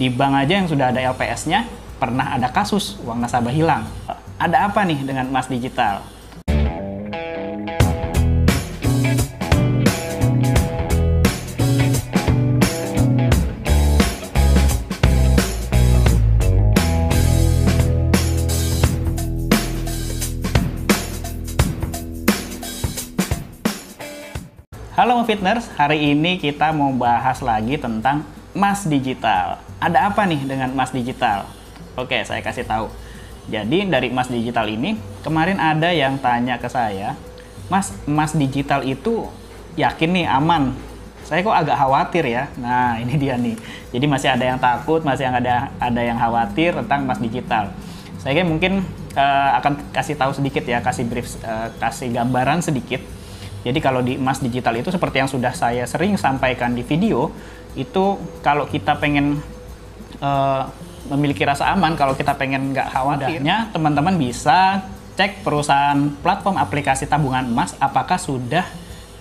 Di bank aja yang sudah ada LPS-nya, pernah ada kasus uang nasabah hilang. Ada apa nih dengan emas digital? Halo Fitners, hari ini kita mau bahas lagi tentang emas digital. Ada apa nih dengan emas digital? Oke, saya kasih tahu. Jadi dari emas digital ini, kemarin ada yang tanya ke saya, Mas, emas digital itu yakin nih aman? Saya kok agak khawatir ya. Nah, ini dia nih. Jadi masih ada yang takut, masih ada yang khawatir tentang emas digital. Saya mungkin akan kasih tahu sedikit ya, kasih brief, kasih gambaran sedikit. Jadi kalau di emas digital itu seperti yang sudah saya sering sampaikan di video, itu kalau kita pengen memiliki rasa aman, kalau kita pengen nggak khawatirnya, teman-teman bisa cek perusahaan platform aplikasi tabungan emas apakah sudah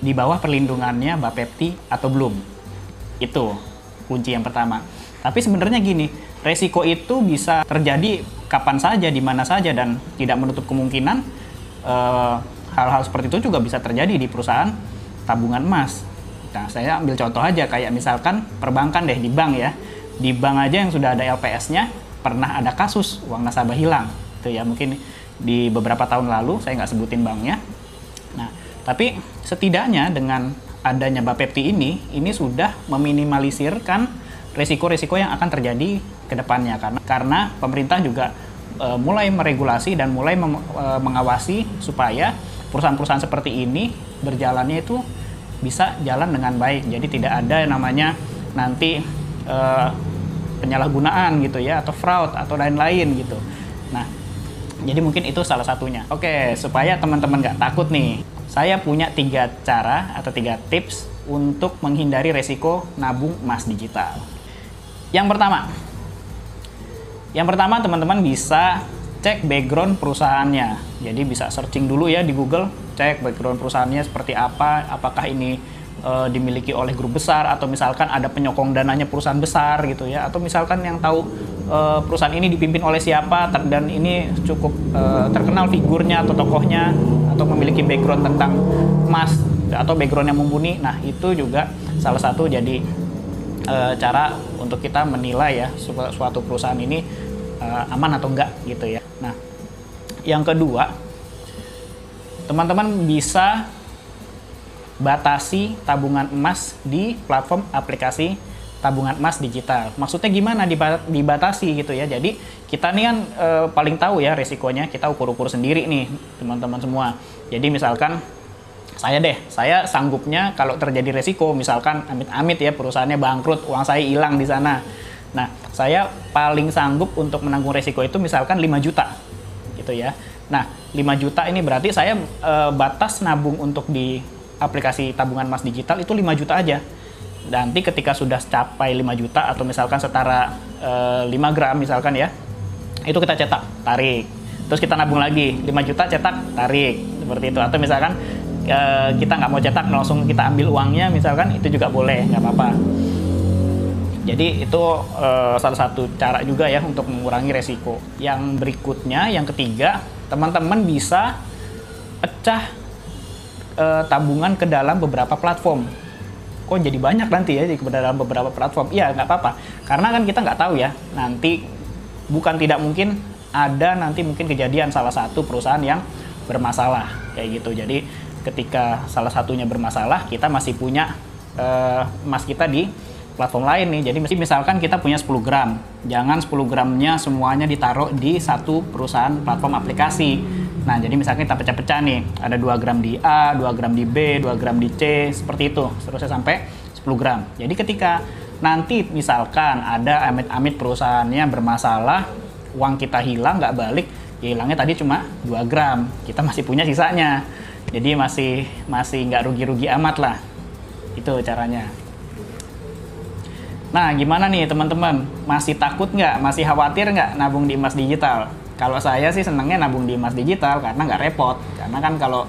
di bawah perlindungannya Bapepti atau belum. Itu kunci yang pertama. Tapi sebenarnya gini, resiko itu bisa terjadi kapan saja, di mana saja, dan tidak menutup kemungkinan hal-hal seperti itu juga bisa terjadi di perusahaan tabungan emas. Nah, saya ambil contoh aja, kayak misalkan perbankan deh, di bank ya. Di bank aja yang sudah ada LPS-nya, pernah ada kasus uang nasabah hilang. Itu ya, mungkin di beberapa tahun lalu, saya nggak sebutin banknya. Nah, tapi setidaknya dengan adanya Bapepti ini sudah meminimalisirkan resiko-resiko yang akan terjadi ke depannya. Karena pemerintah juga mulai meregulasi dan mulai mengawasi supaya perusahaan-perusahaan seperti ini berjalannya itu bisa jalan dengan baik. Jadi tidak ada yang namanya nanti penyalahgunaan gitu ya, atau fraud atau lain-lain gitu. Nah, jadi mungkin itu salah satunya. Oke, supaya teman-teman nggak takut nih, saya punya 3 cara atau 3 tips untuk menghindari resiko nabung emas digital. Yang pertama teman-teman bisa cek background perusahaannya. Jadi bisa searching dulu ya di Google, cek background perusahaannya seperti apa, apakah ini dimiliki oleh grup besar, atau misalkan ada penyokong dananya perusahaan besar gitu ya, atau misalkan yang tahu perusahaan ini dipimpin oleh siapa dan ini cukup terkenal figurnya atau tokohnya, atau memiliki background tentang emas atau background yang mumpuni. Nah, itu juga salah satu jadi cara untuk kita menilai ya suatu perusahaan ini aman atau enggak gitu ya. Nah, yang kedua, teman-teman bisa batasi tabungan emas di platform aplikasi tabungan emas digital. Maksudnya gimana dibatasi gitu ya. Jadi kita nih kan paling tahu ya resikonya, kita ukur-ukur sendiri nih teman-teman semua. Jadi misalkan saya sanggupnya kalau terjadi resiko, misalkan amit-amit ya perusahaannya bangkrut, uang saya hilang di sana. Nah, saya paling sanggup untuk menanggung resiko itu misalkan 5 juta gitu ya. Nah, 5 juta ini berarti saya batas nabung untuk di aplikasi tabungan emas digital itu 5 juta aja. Nanti ketika sudah capai 5 juta atau misalkan setara 5 gram misalkan ya, itu kita cetak, tarik. Terus kita nabung lagi, 5 juta cetak, tarik. Seperti itu. Atau misalkan kita nggak mau cetak, langsung kita ambil uangnya misalkan, itu juga boleh, nggak apa-apa. Jadi itu salah satu cara juga ya untuk mengurangi resiko. Yang berikutnya, yang ketiga, teman-teman bisa pecah tabungan ke dalam beberapa platform. Kok jadi banyak nanti ya ke dalam beberapa platform? Iya, nggak apa-apa. Karena kan kita nggak tahu ya, nanti bukan tidak mungkin ada nanti mungkin kejadian salah satu perusahaan yang bermasalah kayak gitu. Jadi ketika salah satunya bermasalah, kita masih punya emas kita di platform lain nih. Jadi misalkan kita punya 10 gram, jangan 10 gramnya semuanya ditaruh di satu perusahaan platform aplikasi. Nah, jadi misalkan kita pecah-pecah nih, ada 2 gram di A, 2 gram di B, 2 gram di C, seperti itu, seterusnya sampai 10 gram. Jadi ketika nanti misalkan ada amit-amit perusahaannya bermasalah, uang kita hilang, nggak balik, ya hilangnya tadi cuma 2 gram, kita masih punya sisanya. Jadi masih nggak rugi-rugi amat lah. Itu caranya. Nah, gimana nih teman-teman? Masih takut nggak? Masih khawatir nggak nabung di emas digital? Kalau saya sih senangnya nabung di emas digital karena nggak repot. Karena kan kalau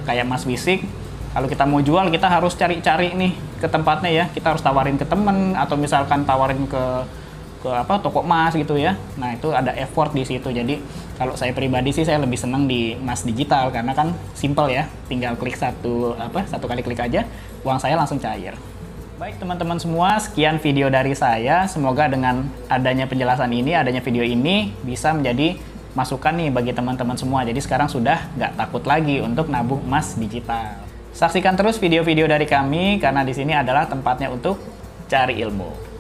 kayak emas fisik, kalau kita mau jual kita harus cari-cari nih ke tempatnya ya. Kita harus tawarin ke temen atau misalkan tawarin ke ke toko emas gitu ya. Nah, itu ada effort di situ. Jadi kalau saya pribadi sih saya lebih senang di emas digital karena kan simple ya. Tinggal klik satu kali klik aja uang saya langsung cair. Baik teman-teman semua, sekian video dari saya. Semoga dengan adanya penjelasan ini, adanya video ini bisa menjadi masukan nih bagi teman-teman semua. Jadi sekarang sudah nggak takut lagi untuk nabung emas digital. Saksikan terus video-video dari kami karena di sini adalah tempatnya untuk cari ilmu.